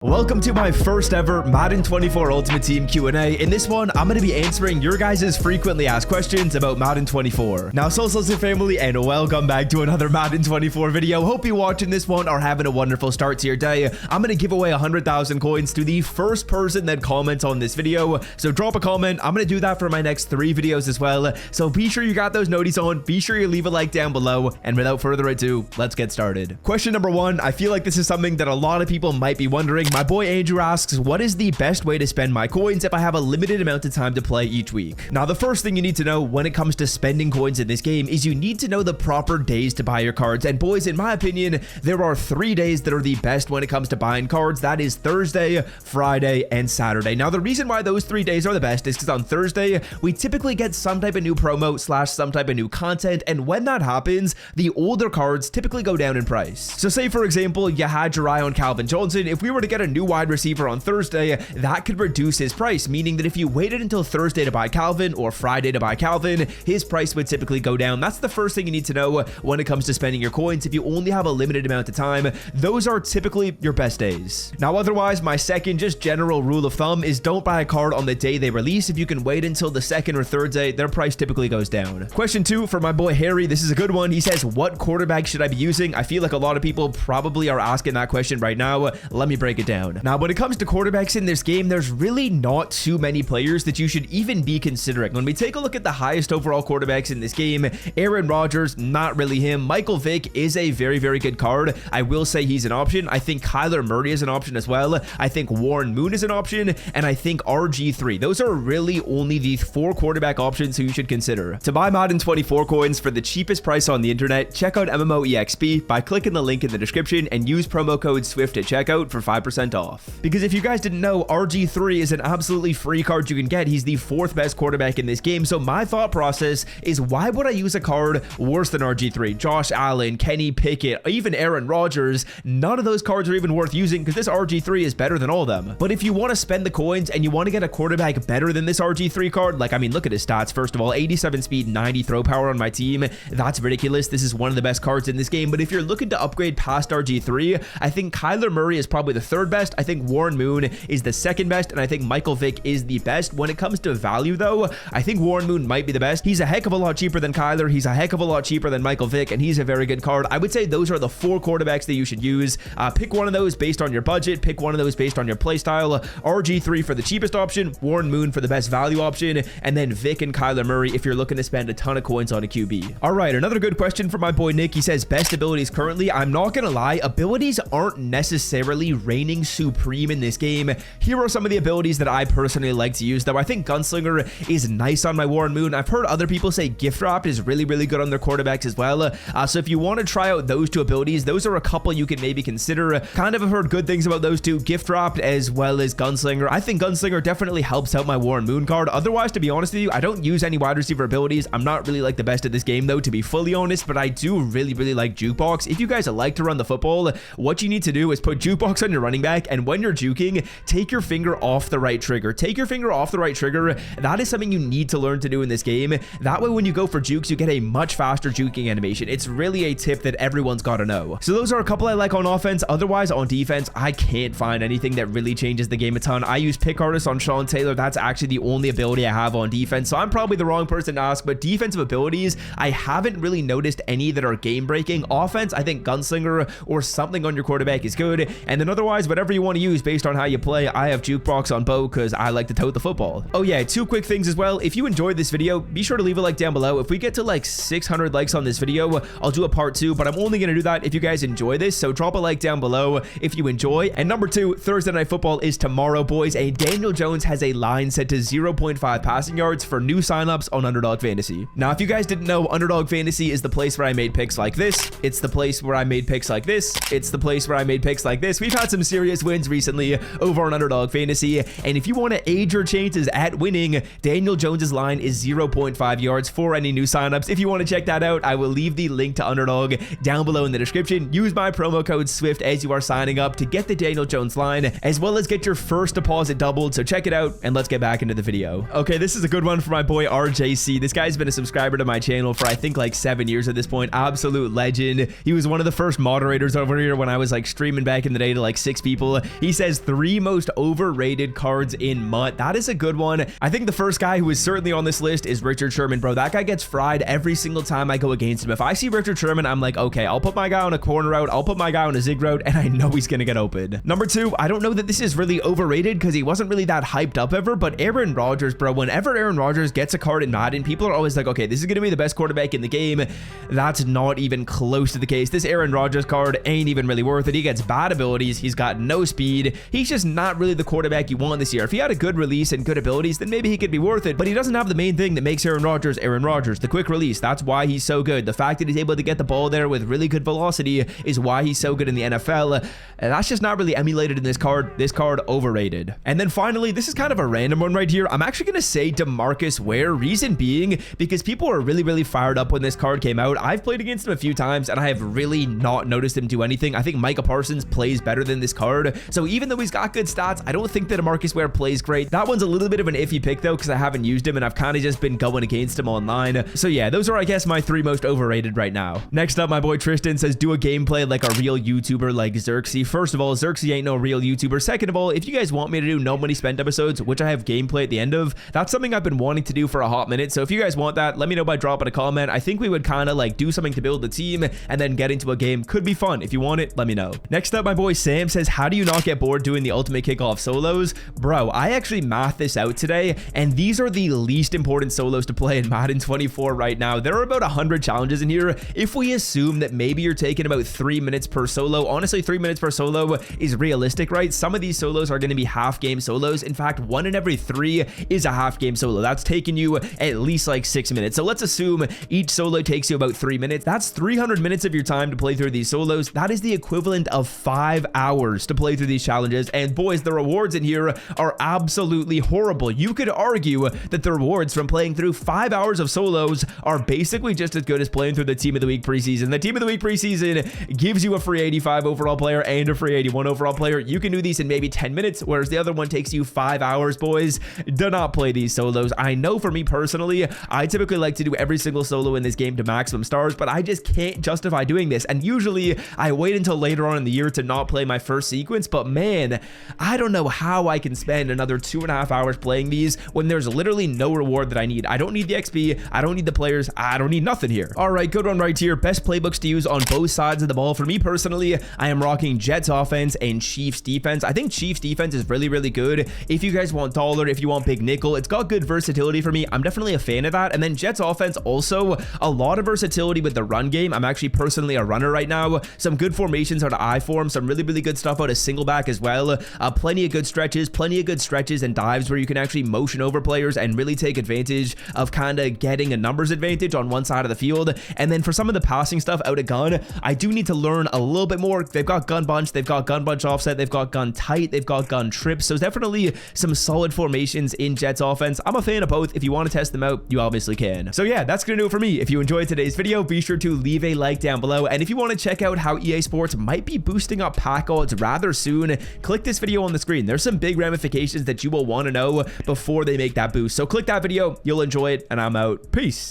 Welcome to my first ever Madden 24 Ultimate Team Q&A. In this one, I'm going to be answering your guys' frequently asked questions about Madden 24. Now, Social family, and welcome back to another Madden 24 video. Hope you watching this one are having a wonderful start to your day. I'm going to give away 100,000 coins to the first person that comments on this video. So drop a comment. I'm going to do that for my next 3 videos as well. So be sure you got those noties on. Be sure you leave a like down below. And without further ado, let's get started. Question number 1. I feel like this is something that a lot of people might be wondering. My boy Andrew asks, what is the best way to spend my coins if I have a limited amount of time to play each week? Now, the first thing you need to know when it comes to spending coins in this game is you need to know the proper days to buy your cards. And boys, in my opinion, there are 3 days that are the best when it comes to buying cards. That is Thursday, Friday, and Saturday. Now, the reason why those 3 days are the best is because on Thursday, we typically get some type of new promo / some type of new content. And when that happens, the older cards typically go down in price. So say, for example, you had your eye on Calvin Johnson. If we were to get a new wide receiver on Thursday, that could reduce his price, meaning that if you waited until Thursday to buy Calvin or Friday to buy Calvin, his price would typically go down. That's the first thing you need to know when it comes to spending your coins. If you only have a limited amount of time, those are typically your best days. Now, otherwise, my second just general rule of thumb is don't buy a card on the day they release. If you can wait until the second or third day, their price typically goes down. Question 2 for my boy Harry. This is a good one. He says, what quarterback should I be using? I feel like a lot of people probably are asking that question right now. Let me break it down. Now, when it comes to quarterbacks in this game, there's really not too many players that you should even be considering. When we take a look at the highest overall quarterbacks in this game, Aaron Rodgers, not really him. Michael Vick is a very, very good card. I will say he's an option. I think Kyler Murray is an option as well. I think Warren Moon is an option, and I think RG3. Those are really only the 4 quarterback options who you should consider. To buy Madden 24 coins for the cheapest price on the internet, check out MMOEXP by clicking the link in the description and use promo code SWIFT at checkout for 5% off. Because if you guys didn't know, RG3 is an absolutely free card you can get. He's the 4th best quarterback in this game. So my thought process is, why would I use a card worse than RG3? Josh Allen, Kenny Pickett, even Aaron Rodgers, none of those cards are even worth using because this RG3 is better than all of them. But if you want to spend the coins and you want to get a quarterback better than this RG3 card, like, I mean, look at his stats. First of all, 87 speed, 90 throw power on my team. That's ridiculous. This is one of the best cards in this game. But if you're looking to upgrade past RG3, I think Kyler Murray is probably the 3rd best. I think Warren Moon is the 2nd best, and I think Michael Vick is the best. When it comes to value, though, I think Warren Moon might be the best. He's a heck of a lot cheaper than Kyler. He's a heck of a lot cheaper than Michael Vick, and he's a very good card. I would say those are the 4 quarterbacks that you should use. Pick one of those based on your budget. Pick one of those based on your playstyle. RG3 for the cheapest option, Warren Moon for the best value option, and then Vick and Kyler Murray if you're looking to spend a ton of coins on a QB. All right, another good question from my boy Nick. He says, best abilities currently. I'm not gonna lie, abilities aren't necessarily reigning supreme in this game. Here are some of the abilities that I personally like to use, though. I think Gunslinger is nice on my Warren Moon. I've heard other people say Gift Wrapped is really, really good on their quarterbacks as well. So if you want to try out those 2 abilities, those are a couple you can maybe consider. Kind of have heard good things about those 2, Gift Wrapped as well as Gunslinger. I think Gunslinger definitely helps out my Warren Moon card. Otherwise, to be honest with you, I don't use any wide receiver abilities. I'm not really like the best at this game, though, to be fully honest, but I do really, really like Jukebox. If you guys like to run the football, what you need to do is put Jukebox on your running back, and when you're juking, take your finger off the right trigger. Take your finger off the right trigger. That is something you need to learn to do in this game. That way, when you go for jukes, you get a much faster juking animation. It's really a tip that everyone's got to know. So those are a couple I like on offense. Otherwise, on defense, I can't find anything that really changes the game a ton. I use Pick Artist on Sean Taylor. That's actually the only ability I have on defense. So I'm probably the wrong person to ask, but defensive abilities, I haven't really noticed any that are game breaking. Offense, I think Gunslinger or something on your quarterback is good. And then otherwise, whatever you want to use based on how you play, I have Jukebox on Bo because I like to tote the football. Oh yeah, 2 quick things as well. If you enjoyed this video, be sure to leave a like down below. If we get to like 600 likes on this video, I'll do a part 2, but I'm only going to do that if you guys enjoy this. So drop a like down below if you enjoy. And number 2, Thursday Night Football is tomorrow, boys. And Daniel Jones has a line set to 0.5 passing yards for new signups on Underdog Fantasy. Now, if you guys didn't know, Underdog Fantasy is the place where I made picks like this. It's the place where I made picks like this. It's the place where I made picks like this. We've had some serious wins recently over on Underdog Fantasy. And if you want to aid your chances at winning, Daniel Jones's line is 0.5 yards for any new signups. If you want to check that out, I will leave the link to Underdog down below in the description. Use my promo code SWIFT as you are signing up to get the Daniel Jones line, as well as get your first deposit doubled. So check it out, and let's get back into the video. Okay, this is a good one for my boy RJC. This guy's been a subscriber to my channel for I think like 7 years at this point. Absolute legend. He was one of the first moderators over here when I was like streaming back in the day to like 6 people. people. He says 3 most overrated cards in MUT. That is a good one. I think the first guy who is certainly on this list is Richard Sherman, bro. That guy gets fried every single time I go against him. If I see Richard Sherman, I'm like, okay, I'll put my guy on a corner route, I'll put my guy on a zig route, and I know he's gonna get open. Number 2, I don't know that this is really overrated because he wasn't really that hyped up ever, but Aaron Rodgers, bro. Whenever Aaron Rodgers gets a card in Madden, people are always like, okay, this is gonna be the best quarterback in the game. That's not even close to the case. This Aaron Rodgers card ain't even really worth it. He gets bad abilities, he's got no speed, he's just not really the quarterback you want this year. If he had a good release and good abilities, then maybe he could be worth it, but he doesn't have the main thing that makes Aaron Rodgers, the quick release. That's why he's so good. The fact that he's able to get the ball there with really good velocity is why he's so good in the NFL. That's just not really emulated in this card. This card, overrated. And then finally, this is kind of a random one right here. I'm actually going to say DeMarcus Ware. Reason being, because people were really fired up when this card came out. I've played against him a few times, and I have really not noticed him do anything. I think Micah Parsons plays better than this card. So even though he's got good stats, I don't think that DeMarcus Ware plays great. That one's a little bit of an iffy pick, though, because I haven't used him, and I've kind of just been going against him online. So yeah, those are, I guess, my 3 most overrated right now. Next up, my boy Tristan says, do a gameplay like a real YouTuber like Xerxes. First of all, Xerxes ain't no real YouTuber. Second of all, if you guys want me to do no money spent episodes, which I have gameplay at the end of, that's something I've been wanting to do for a hot minute. So if you guys want that, let me know by dropping a comment. I think we would kind of like do something to build the team and then get into a game. Could be fun. If you want it, let me know. Next up, my boy Sam says, how do you not get bored doing the ultimate kickoff solos? Bro, I actually mathed this out today, and these are the least important solos to play in Madden 24 right now. There are about 100 challenges in here. If we assume that maybe you're taking about 3 minutes per solo, honestly, 3 minutes per solo is realistic, right? Some of these solos are going to be half game solos. In fact, 1 in every 3 is a half game solo. That's taking you at least like 6 minutes. So let's assume each solo takes you about 3 minutes. That's 300 minutes of your time to play through these solos. That is the equivalent of 5 hours to play through these challenges. And boys, the rewards in here are absolutely horrible. You could argue that the rewards from playing through 5 hours of solos are basically just as good as playing through the Team of the Week preseason. The Team of the Week preseason gives you a free 85 overall player and a free 81 overall player. You can do these in maybe 10 minutes, whereas the other one takes you 5 hours, boys. Do not play these solos. I know for me personally, I typically like to do every single solo in this game to maximum stars, but I just can't justify doing this. And usually I wait until later on in the year to not play my first sequence, but man, I don't know how I can spend another 2.5 hours playing these when there's literally no reward that I need. I don't need the XP, I don't need the players, I don't need nothing here. All right, good one right here. Best playbooks to use on both sides of the ball. For me personally, I am rocking Jets offense and Chiefs defense. I think Chiefs defense is really good. If you guys want dollar, if you want big nickel, it's got good versatility for me. I'm definitely a fan of that. And then Jets offense also a lot of versatility with the run game. I'm actually personally a runner right now. Some good formations out of I form, some really good stuff out of single back as well. Plenty of good stretches and dives where you can actually motion over players and really take advantage of kind of getting a numbers advantage on one side of the field. And then for some of the passing stuff out of gun, I do need to learn a little bit more. They've got gun bunch, they've got gun bunch offset, they've got gun tight, they've got gun trips. So definitely some solid formations in Jets offense. I'm a fan of both. If you want to test them out, you obviously can. So yeah, that's gonna do it for me. If you enjoyed today's video, be sure to leave a like down below. And if you want to check out how EA Sports might be boosting up pack odds rather soon, click this video on the screen. There's some big ramifications that you will want to know before they make that boost. So click that video, you'll enjoy it, and I'm out. Peace.